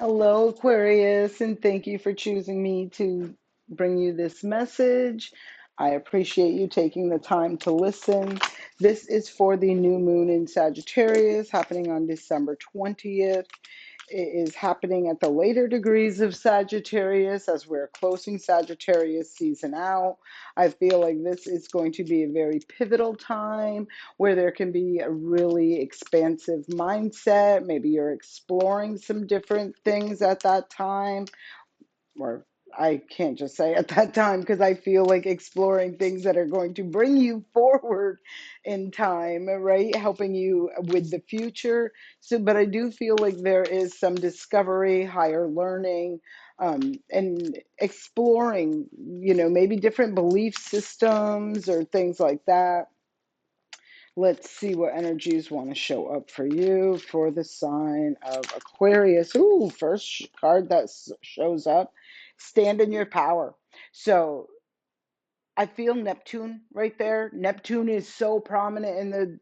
Hello, Aquarius, and thank you for choosing me to bring you this message. I appreciate you taking the time to listen. This is for the new moon in Sagittarius happening on December 20th. It is happening at the later degrees of Sagittarius as we're closing Sagittarius season out. I feel like this is going to be a very pivotal time where there can be a really expansive mindset. Maybe you're exploring some different things at that time, or I can't just say at that time because I feel like exploring things that are going to bring you forward in time, right? Helping you with the future. So, but I do feel like there is some discovery, higher learning, and exploring, maybe different belief systems or things like that. Let's see what energies want to show up for you for the sign of Aquarius. Ooh, first card that shows up, stand in your power. So I feel Neptune right there. Neptune is so prominent in the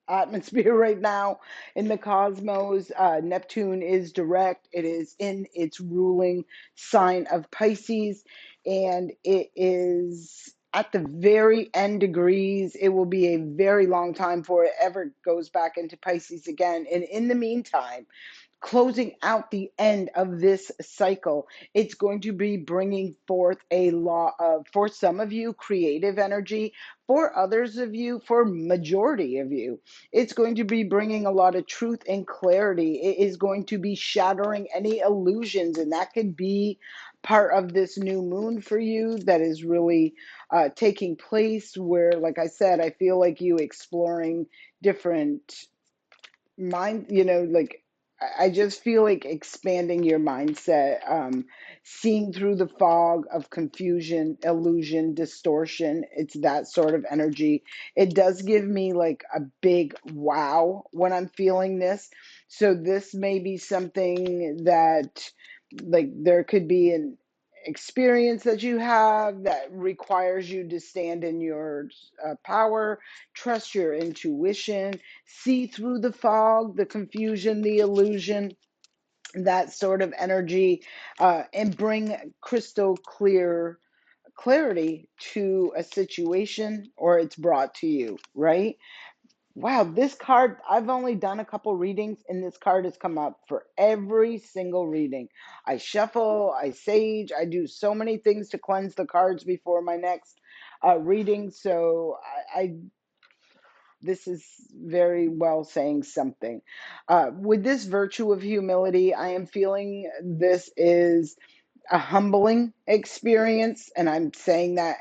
atmosphere right now in the cosmos. Neptune is direct, it is in its ruling sign of Pisces, and it is at the very end degrees. It will be a very long time before it ever goes back into Pisces again. And in the meantime, closing out the end of this cycle, it's going to be bringing forth a lot of, for some of you, creative energy. For others of you, for majority of you, it's going to be bringing a lot of truth and clarity. It is going to be shattering any illusions, and that could be part of this new moon for you that is really taking place where, like I said, I feel like you exploring different mind, like I just feel like expanding your mindset, seeing through the fog of confusion, illusion, distortion. It's that sort of energy. It does give me like a big wow when I'm feeling this. So this may be something that, like, there could be an experience that you have that requires you to stand in your power, trust your intuition, see through the fog, the confusion, the illusion, that sort of energy, and bring crystal clear clarity to a situation, or it's brought to you, right? Wow, this card, I've only done a couple readings, and this card has come up for every single reading. I shuffle, I sage, I do so many things to cleanse the cards before my next reading. So I this is very well saying something. With this virtue of humility, I am feeling this is a humbling experience, and I'm saying that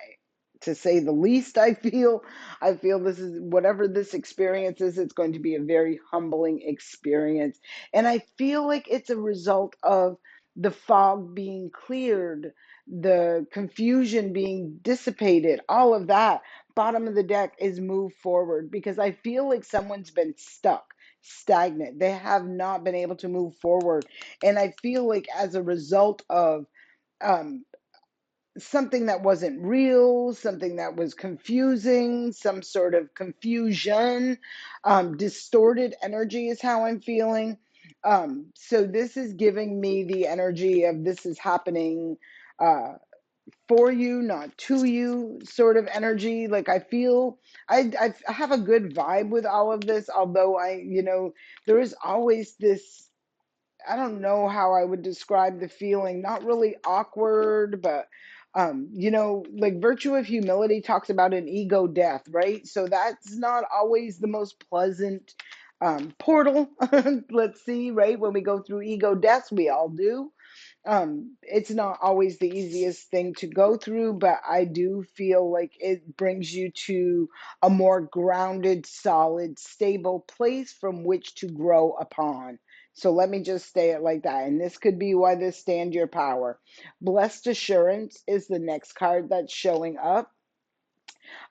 to say the least. I feel this is, whatever this experience is, it's going to be a very humbling experience, and I feel like it's a result of the fog being cleared, the confusion being dissipated, all of that. Bottom of the deck is move forward, because I feel like someone's been stuck, stagnant. They have not been able to move forward, and I feel like as a result of um, something that wasn't real, something that was confusing, some sort of confusion, distorted energy is how I'm feeling. So this is giving me the energy of this is happening uh, for you, not to you, sort of energy. Like I feel, I have a good vibe with all of this, although there is always this, I don't know how I would describe the feeling. Not really awkward, but like virtue of humility talks about an ego death, right? So that's not always the most pleasant portal. Let's see, right? When we go through ego deaths, we all do. It's not always the easiest thing to go through, but I do feel like it brings you to a more grounded, solid, stable place from which to grow upon. So let me just say it like that. And this could be why this stand your power. Blessed assurance is the next card that's showing up.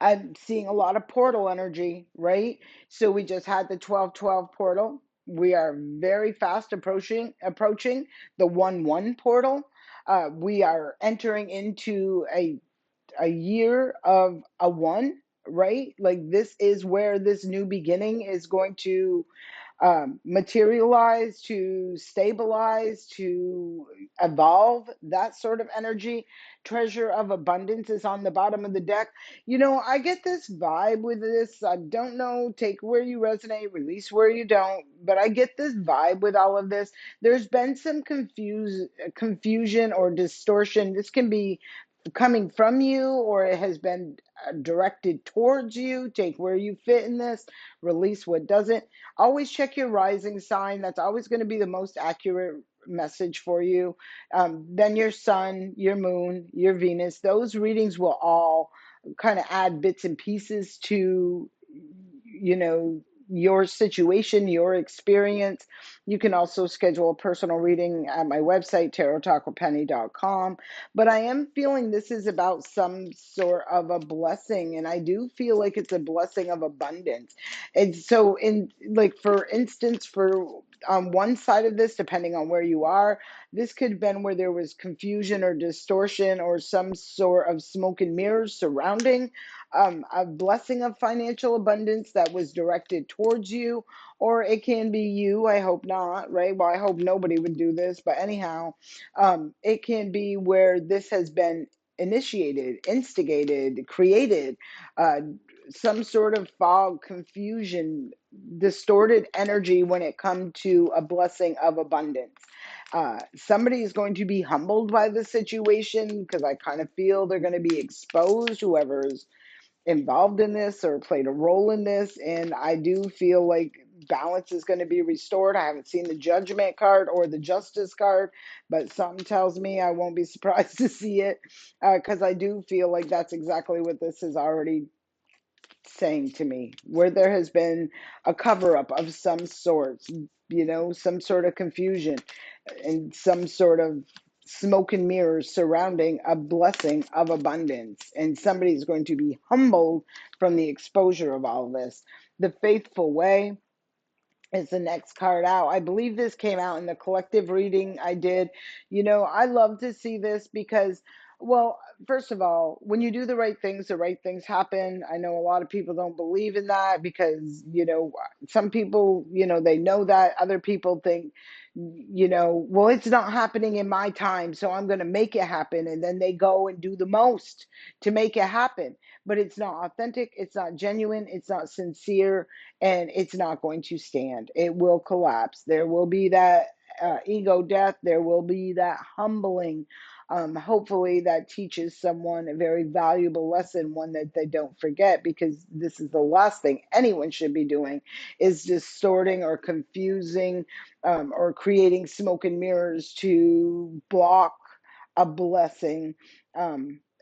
I'm seeing a lot of portal energy, right? So we just had the 12-12 portal. We are very fast approaching the 1-1 portal. We are entering into a year of a one, right? Like this is where this new beginning is going to. materialize, to stabilize, to evolve, that sort of energy. Treasure of abundance is on the bottom of the deck. I get this vibe with this. I don't know, take where you resonate, release where you don't, but I get this vibe with all of this. There's been some confusion or distortion. This can be coming from you, or it has been directed towards you. Take where you fit in this, release what doesn't. Always check your rising sign. That's always going to be the most accurate message for you. Then your sun, your moon, your Venus. Those readings will all kind of add bits and pieces to, you know, your situation, your experience. You can also schedule a personal reading at my website, tarottalkwithpenny.com. But I am feeling this is about some sort of a blessing, and I do feel like it's a blessing of abundance. And so, in like for instance, for on one side of this, depending on where you are, this could have been where there was confusion or distortion or some sort of smoke and mirrors surrounding a blessing of financial abundance that was directed towards you, or it can be you. I hope not, right? Well, I hope nobody would do this, but anyhow, it can be where this has been initiated, instigated, created, uh, some sort of fog, confusion, distorted energy when it comes to a blessing of abundance. Somebody is going to be humbled by the situation because I kind of feel they're going to be exposed, whoever's involved in this or played a role in this. And I do feel like balance is going to be restored. I haven't seen the judgment card or the justice card, but something tells me I won't be surprised to see it, because I do feel like that's exactly what this is already saying to me, where there has been a cover up of some sorts, some sort of confusion and some sort of smoke and mirrors surrounding a blessing of abundance. And somebody's going to be humbled from the exposure of all this. The faithful way is the next card out. I believe this came out in the collective reading I did. I love to see this because, well, first of all, when you do the right things happen. I know a lot of people don't believe in that because, some people, they know that. Other people think, well, it's not happening in my time, so I'm going to make it happen. And then they go and do the most to make it happen. But it's not authentic, it's not genuine, it's not sincere, and it's not going to stand. It will collapse. There will be that ego death. There will be that humbling. Hopefully, that teaches someone a very valuable lesson, one that they don't forget, because this is the last thing anyone should be doing, is distorting or confusing, or creating smoke and mirrors to block a blessing.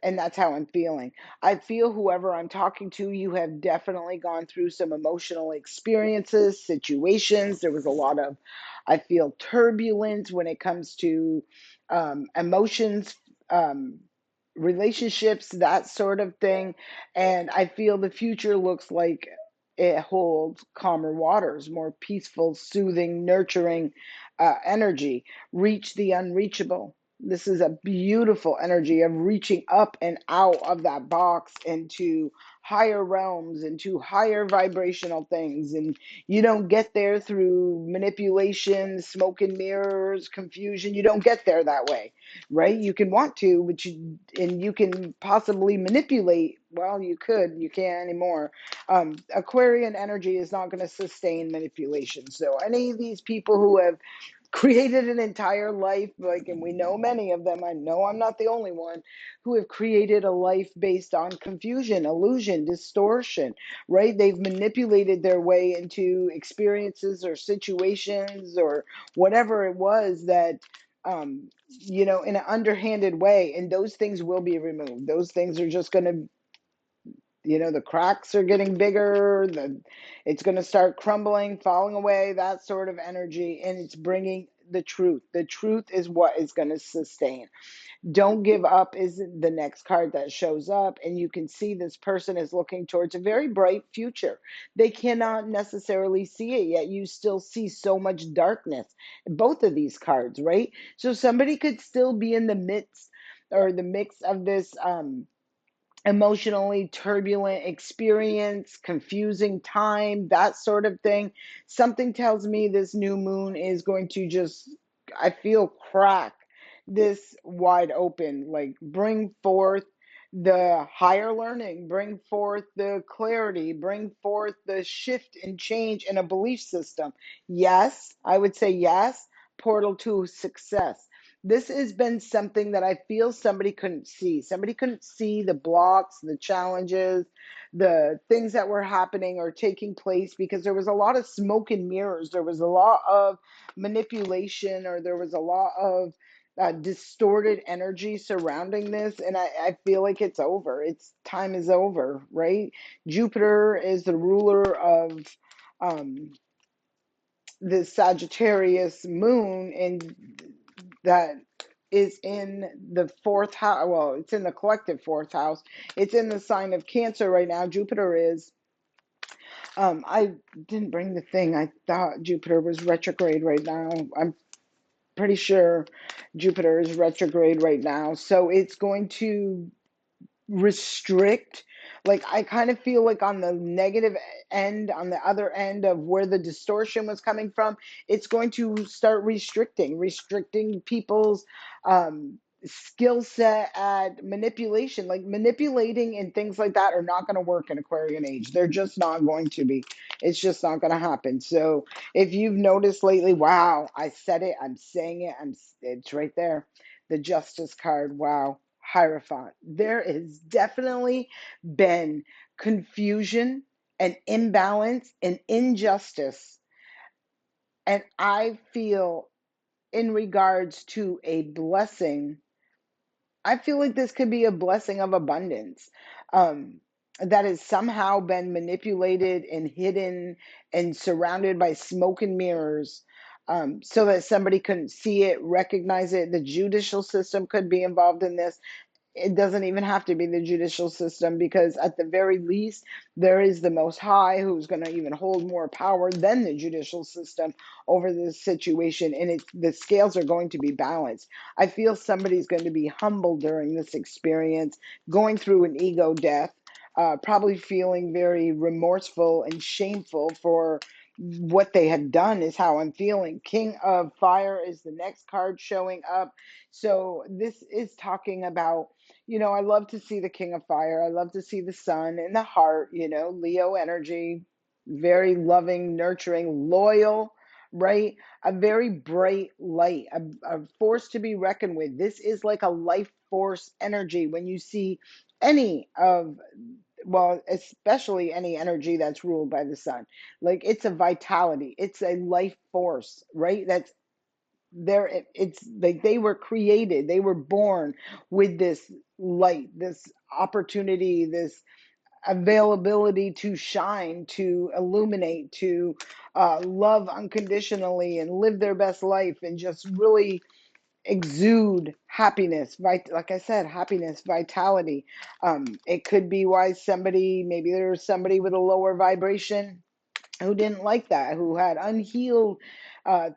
And that's how I'm feeling. I feel whoever I'm talking to, you have definitely gone through some emotional experiences, situations. There was a lot of, I feel, turbulence when it comes to emotions, um, relationships, that sort of thing. And I feel the future looks like it holds calmer waters, more peaceful, soothing, nurturing energy. Reach the unreachable. This is a beautiful energy of reaching up and out of that box into higher realms, into higher vibrational things. And you don't get there through manipulation, smoke and mirrors, confusion. You don't get there that way, right? You can want to, and you can possibly manipulate. Well, you can't anymore. Aquarian energy is not going to sustain manipulation. So any of these people who have created an entire life, like, and we know many of them, I know I'm not the only one, who have created a life based on confusion, illusion, distortion, right? They've manipulated their way into experiences or situations or whatever it was that, in an underhanded way. And those things will be removed. Those things are just going to, the cracks are getting bigger, it's going to start crumbling, falling away, that sort of energy. And it's bringing the truth. The truth is what is going to sustain. Don't give up is the next card that shows up. And you can see this person is looking towards a very bright future. They cannot necessarily see it yet. You still see so much darkness in both of these cards, right? So somebody could still be in the midst or the mix of this emotionally turbulent experience, confusing time, that sort of thing. Something tells me this new moon is going to just, I feel, crack this wide open, like bring forth the higher learning, bring forth the clarity, bring forth the shift and change in a belief system. Yes, I would say yes, portal to success. This has been something that I feel somebody couldn't see. Somebody couldn't see the blocks, the challenges, the things that were happening or taking place because there was a lot of smoke and mirrors. There was a lot of manipulation, or there was a lot of distorted energy surrounding this. And I feel like it's over. It's time is over, right? Jupiter is the ruler of um, the Sagittarius moon, and that is in the fourth house. Well, it's in the collective fourth house. It's in the sign of Cancer right now. Jupiter is. I didn't bring the thing. I thought Jupiter was retrograde right now. I'm pretty sure Jupiter is retrograde right now. So it's going to restrict, like I kind of feel like on the negative end, on the other end of where the distortion was coming from, it's going to start restricting people's skill set at manipulation. Like manipulating and things like that are not going to work in Aquarian age. They're just not going to be. It's just not going to happen. So if you've noticed lately, wow, I said it, I'm saying it, it's right there, the Justice card. Wow, Hierophant. There has definitely been confusion and imbalance and injustice. And I feel, in regards to a blessing, I feel like this could be a blessing of abundance um, that has somehow been manipulated and hidden and surrounded by smoke and mirrors, so that somebody couldn't see it, recognize it. The judicial system could be involved in this. It doesn't even have to be the judicial system, because at the very least there is the Most High, who's going to even hold more power than the judicial system over this situation, and the scales are going to be balanced. I feel somebody's going to be humble during this experience, going through an ego death, probably feeling very remorseful and shameful for what they had done, is how I'm feeling. King of Fire is the next card showing up. So this is talking about, I love to see the King of Fire. I love to see the sun in the heart, Leo energy, very loving, nurturing, loyal, right? A very bright light, a force to be reckoned with. This is like a life force energy when you see any of, well, especially any energy that's ruled by the sun. Like it's a vitality, it's a life force, right? That's there. It's like they were created, they were born with this light, this opportunity, this availability to shine, to illuminate, to love unconditionally and live their best life and just really exude happiness, like I said, happiness, vitality. It could be why somebody, maybe there's somebody with a lower vibration who didn't like that, who had unhealed, uh,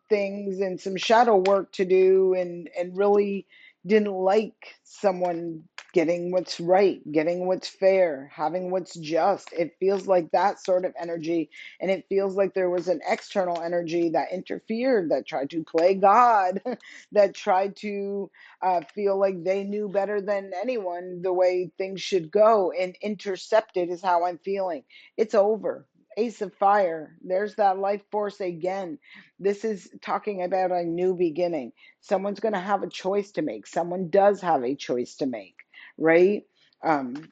things and some shadow work to do, and really didn't like someone getting what's right, getting what's fair, having what's just. It feels like that sort of energy, and it feels like there was an external energy that interfered, that tried to play God, that tried to feel like they knew better than anyone the way things should go, and intercepted, is how I'm feeling. It's over. Ace of Fire. There's that life force again. This is talking about a new beginning. Someone's going to have a choice to make. Someone does have a choice to make, right? Um,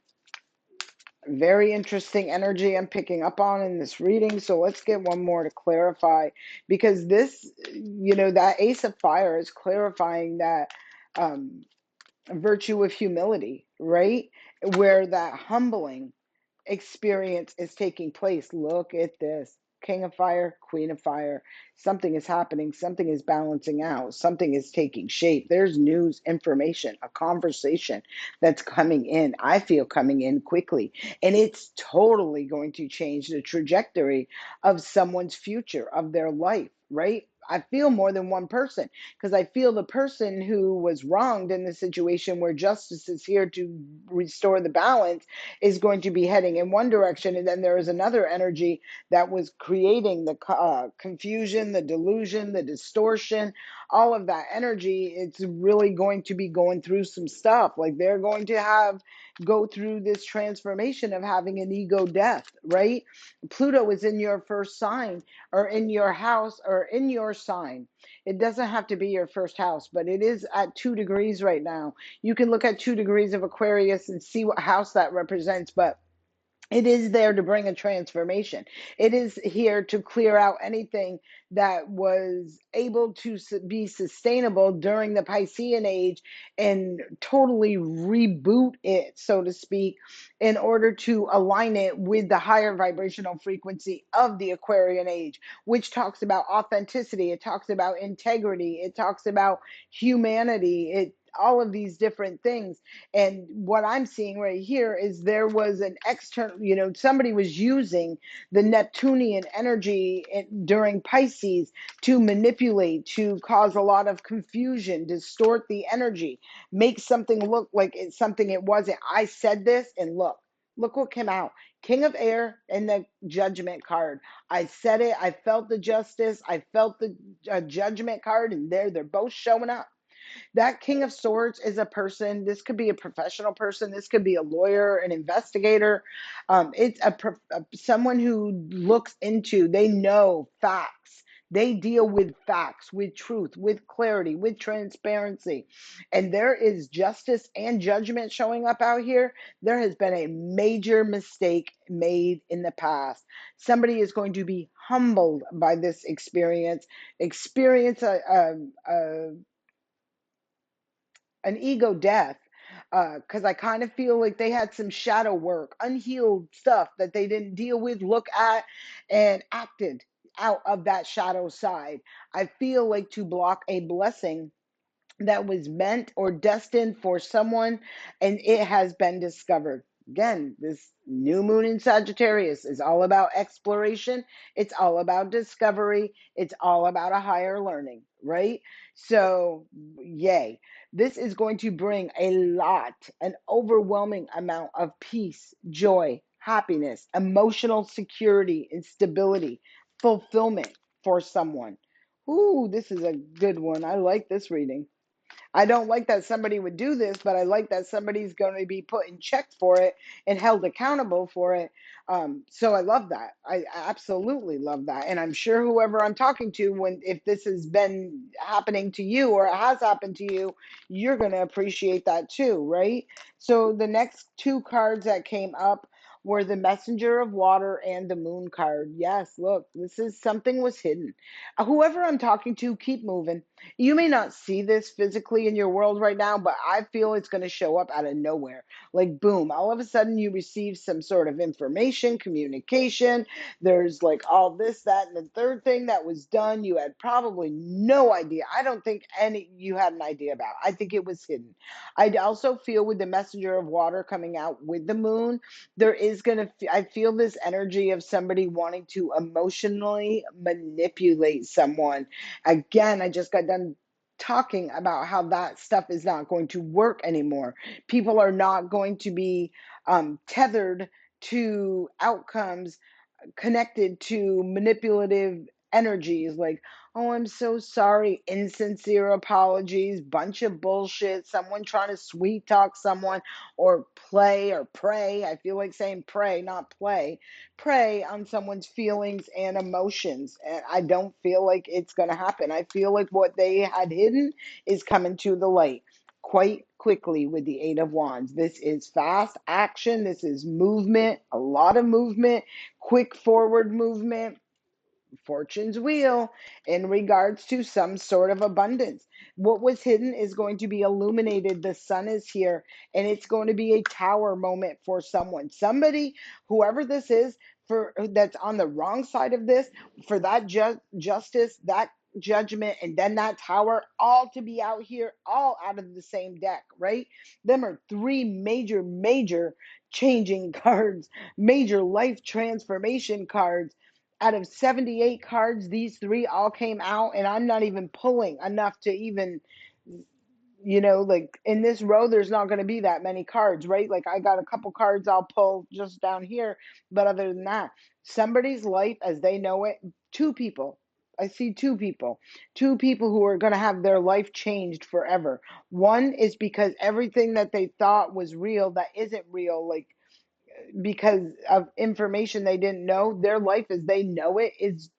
Very interesting energy I'm picking up on in this reading. So let's get one more to clarify, because this, that Ace of Fire is clarifying that um, virtue of humility, right? Where that humbling experience is taking place. Look at this. King of Fire, Queen of Fire. Something is happening. Something is balancing out. Something is taking shape. There's news, information, a conversation that's coming in. I feel coming in quickly. And it's totally going to change the trajectory of someone's future, of their life, right? I feel more than one person, because I feel the person who was wronged in the situation where justice is here to restore the balance is going to be heading in one direction, and then there is another energy that was creating the confusion, the delusion, the distortion, all of that energy. It's really going to be going through some stuff. Like they're going to have go through this transformation of having an ego death, right? Pluto is in your first sign, or in your house, or in your sign. It doesn't have to be your first house, but it is at 2 degrees right now. You can look at 2 degrees of Aquarius and see what house that represents, but it is there to bring a transformation. It is here to clear out anything that was able to be sustainable during the Piscean age and totally reboot it, so to speak, in order to align it with the higher vibrational frequency of the Aquarian age, which talks about authenticity, it talks about integrity, it talks about humanity, it all of these different things. And what I'm seeing right here is there was an external, somebody was using the Neptunian energy during Pisces to manipulate, to cause a lot of confusion, distort the energy, make something look like it's something it wasn't. I said this, and look what came out. King of Air and the Judgment card. I said it. I felt the justice. I felt the Judgment card, and they're both showing up. That King of Swords is a person. This could be a professional person. This could be a lawyer, an investigator. It's someone who looks into, they know facts. They deal with facts, with truth, with clarity, with transparency. And there is justice and judgment showing up out here. There has been a major mistake made in the past. Somebody is going to be humbled by this experience an ego death, because I kind of feel like they had some shadow work, unhealed stuff that they didn't deal with, look at, and acted out of that shadow side. I feel like to block a blessing that was meant or destined for someone, and it has been discovered. Again, this new moon in Sagittarius is all about exploration. It's all about discovery. It's all about a higher learning, right? So, yay. This is going to bring an overwhelming amount of peace, joy, happiness, emotional security, and stability, fulfillment for someone. Ooh, this is a good one. I like this reading. I don't like that somebody would do this, but I like that somebody's going to be put in check for it and held accountable for it. So I love that. I absolutely love that. And I'm sure whoever I'm talking to, if this has been happening to you or it has happened to you, you're going to appreciate that too, right? So the next two cards that came up were the Messenger of Water and the Moon card. Yes, look, this is something was hidden. Whoever I'm talking to, keep moving. You may not see this physically in your world right now, but I feel it's going to show up out of nowhere. Like, boom, all of a sudden you receive some sort of information, communication. There's like all this, that, and the third thing that was done. You had probably no idea. I don't think any you had an idea about. I think it was hidden. I also feel with the Messenger of Water coming out with the moon, there is going to, I feel this energy of somebody wanting to emotionally manipulate someone. Again, I just got done talking about how that stuff is not going to work anymore. People are not going to be tethered to outcomes connected to manipulative energies like, oh, I'm so sorry, insincere apologies, bunch of bullshit, someone trying to sweet talk someone, or play or pray. I feel like saying pray, not play. Prey on someone's feelings and emotions. And I don't feel like it's going to happen. I feel like what they had hidden is coming to the light quite quickly with the Eight of Wands. This is fast action. This is movement, a lot of movement, quick forward movement, fortune's wheel in regards to some sort of abundance. What was hidden is going to be illuminated. The sun is here, and it's going to be a tower moment for someone. Somebody, whoever this is, for that's on the wrong side of this, for that justice, that judgment, and then that tower, all to be out here, all out of the same deck, right? Them are three major changing cards, major life transformation cards. out of 78 cards, these three all came out, and I'm not even pulling enough to even, like in this row, there's not going to be that many cards, right? Like I got a couple cards I'll pull just down here, but other than that, somebody's life as they know it, two people. I see two people who are going to have their life changed forever. One is because everything that they thought was real that isn't real, like because of information they didn't know, their life as they know it is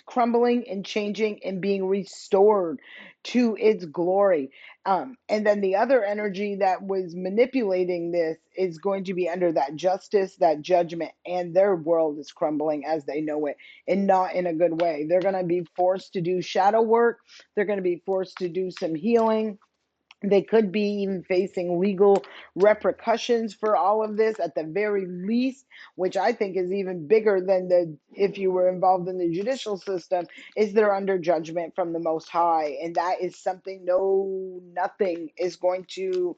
crumbling and changing and being restored to its glory. And then the other energy that was manipulating this is going to be under that justice, that judgment, and their world is crumbling as they know it, and not in a good way. They're going to be forced to do shadow work, they're going to be forced to do some healing. They could be even facing legal repercussions for all of this at the very least, which I think is even bigger than the if you were involved in the judicial system, is they're under judgment from the Most High. And that is something nothing is going to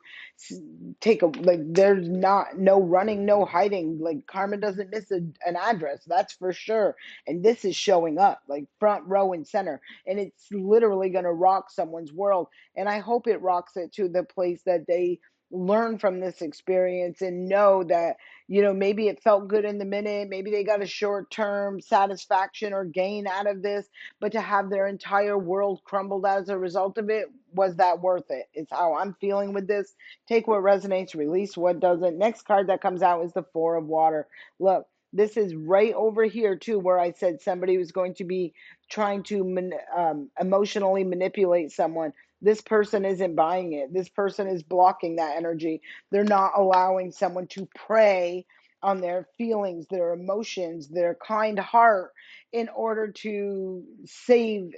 take a like there's not no running, no hiding. Like karma doesn't miss an address, that's for sure. And this is showing up like front row and center. And it's literally gonna rock someone's world. And I hope it rocks it to the place that they learn from this experience and know that, maybe it felt good in the minute, maybe they got a short term satisfaction or gain out of this, but to have their entire world crumbled as a result of it, was that worth it? Is how I'm feeling with this. Take what resonates, release what doesn't. Next card that comes out is the Four of Water. Look, this is right over here too, where I said somebody was going to be trying to emotionally manipulate someone. This person isn't buying it. This person is blocking that energy. They're not allowing someone to prey on their feelings, their emotions, their kind heart in order to save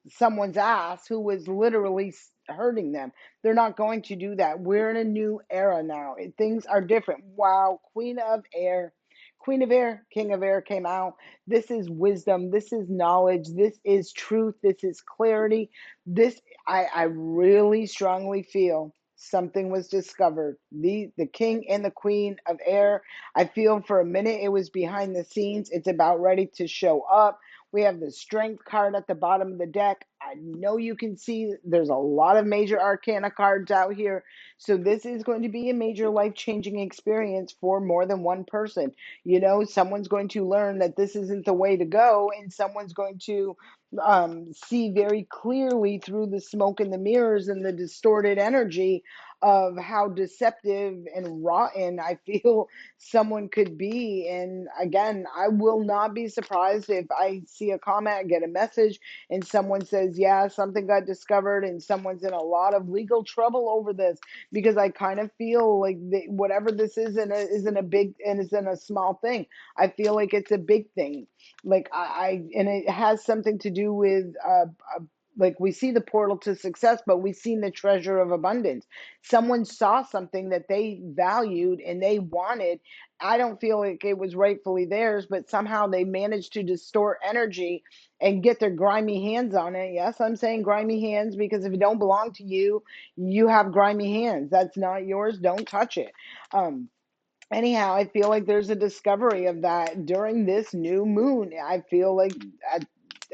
someone's ass who was literally hurting them. They're not going to do that. We're in a new era now. Things are different. Wow, Queen of Air. Queen of Air, King of Air came out. This is wisdom. This is knowledge. This is truth. This is clarity. This I really strongly feel something was discovered. The king and the queen of air. I feel for a minute it was behind the scenes. It's about ready to show up. We have the strength card at the bottom of the deck. I know you can see there's a lot of major arcana cards out here. So this is going to be a major life-changing experience for more than one person. Someone's going to learn that this isn't the way to go, and someone's going to see very clearly through the smoke and the mirrors and the distorted energy of how deceptive and rotten I feel someone could be. And again, I will not be surprised if I see a comment, get a message, and someone says, yeah, something got discovered and someone's in a lot of legal trouble over this, because I kind of feel like whatever this isn't a big and isn't a small thing. I feel like it's a big thing. Like and it has something to do with like we see the portal to success, but we've seen the treasure of abundance. Someone saw something that they valued and they wanted. I don't feel like it was rightfully theirs, but somehow they managed to distort energy and get their grimy hands on it. Yes, I'm saying grimy hands because if it don't belong to you, you have grimy hands. That's not yours. Don't touch it. Anyhow, I feel like there's a discovery of that during this new moon. I feel like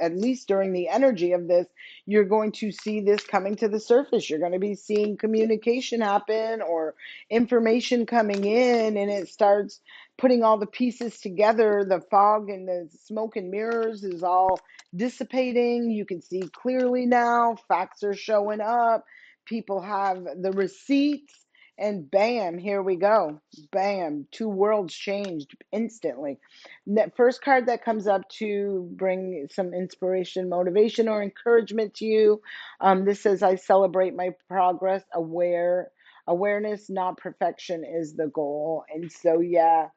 at least during the energy of this, you're going to see this coming to the surface. You're going to be seeing communication happen or information coming in, and it starts putting all the pieces together. The fog and the smoke and mirrors is all dissipating. You can see clearly now. Facts are showing up. People have the receipts. And bam, here we go. Bam, two worlds changed instantly. That first card that comes up to bring some inspiration, motivation, or encouragement to you. This says, I celebrate my progress. Awareness, not perfection, is the goal. And so, yeah,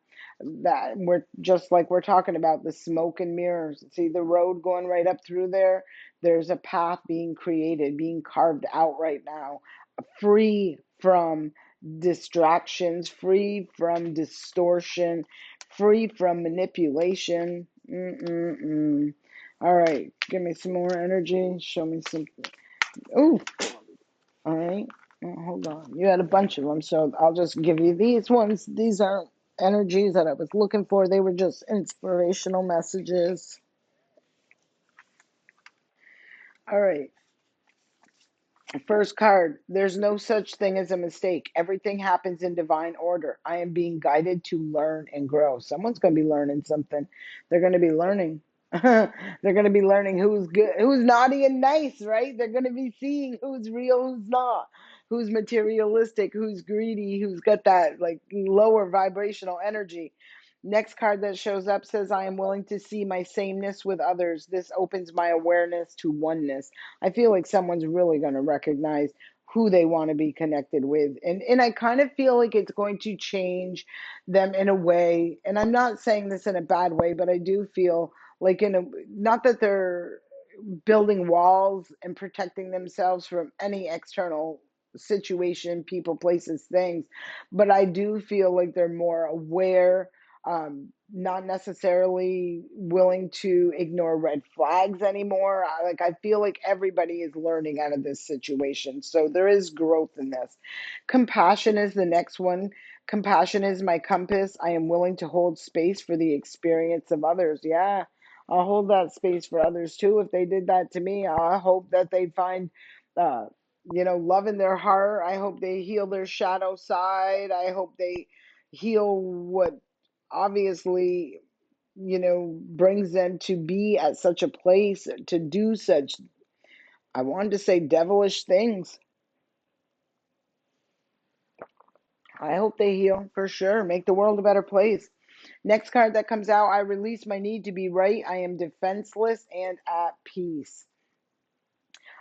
that we're just like we're talking about the smoke and mirrors. See the road going right up through there? There's a path being created, being carved out right now, free from distractions, free from distortion, free from manipulation. All right, give me some more energy. Show me some. Ooh, all right. Oh, hold on. You had a bunch of them, so I'll just give you these ones. These aren't energies that I was looking for. They were just inspirational messages. All right. First card, there's no such thing as a mistake. Everything happens in divine order. I am being guided to learn and grow. Someone's going to be learning something. They're going to be learning. They're going to be learning who's good, who's naughty and nice, right? They're going to be seeing who's real, who's not, who's materialistic, who's greedy, who's got that like lower vibrational energy. Next card that shows up says, I am willing to see my sameness with others. This opens my awareness to oneness. I feel like someone's really going to recognize who they want to be connected with. And I kind of feel like it's going to change them in a way. And I'm not saying this in a bad way, but I do feel like in a, not that they're building walls and protecting themselves from any external situation, people, places, things. But I do feel like they're more aware, not necessarily willing to ignore red flags anymore. I feel like everybody is learning out of this situation. So there is growth in this. Compassion is the next one. Compassion is my compass. I am willing to hold space for the experience of others. Yeah, I'll hold that space for others too. If they did that to me, I hope that they find, uh, love in their heart. I hope they heal their shadow side. I hope they heal what obviously, brings them to be at such a place to do such, I wanted to say devilish things. I hope they heal for sure. Make the world a better place. Next card that comes out, I release my need to be right. I am defenseless and at peace.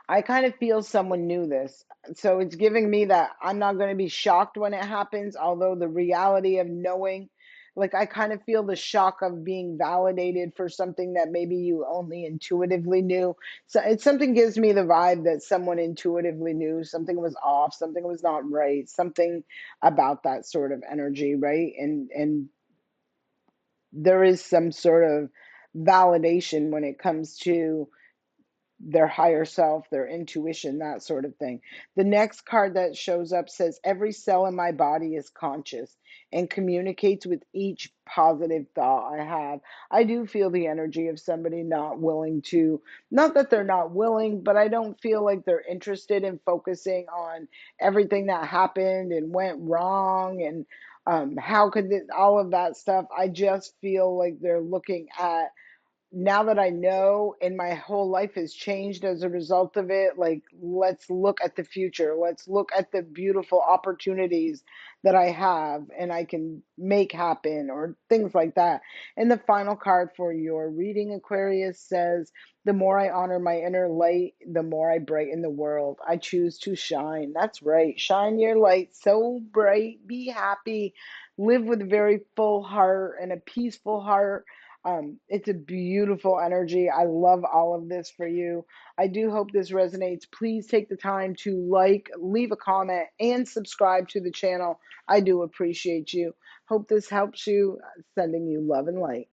I kind of feel someone knew this. So it's giving me that I'm not going to be shocked when it happens, although the reality of knowing, like I kind of feel the shock of being validated for something that maybe you only intuitively knew. So it's something gives me the vibe that someone intuitively knew something was off, something was not right, something about that sort of energy, right? And there is some sort of validation when it comes to their higher self, their intuition, that sort of thing. The next card that shows up says, every cell in my body is conscious and communicates with each positive thought I have. I do feel the energy of somebody not willing to, not that they're not willing, but I don't feel like they're interested in focusing on everything that happened and went wrong and how could this, all of that stuff. I just feel like they're looking at, now that I know and my whole life has changed as a result of it, like, let's look at the future. Let's look at the beautiful opportunities that I have and I can make happen or things like that. And the final card for your reading, Aquarius, says, the more I honor my inner light, the more I brighten the world. I choose to shine. That's right. Shine your light so bright. Be happy. Live with a very full heart and a peaceful heart. It's a beautiful energy. I love all of this for you. I do hope this resonates. Please take the time to like, leave a comment, and subscribe to the channel. I do appreciate you. Hope this helps you. Sending you love and light.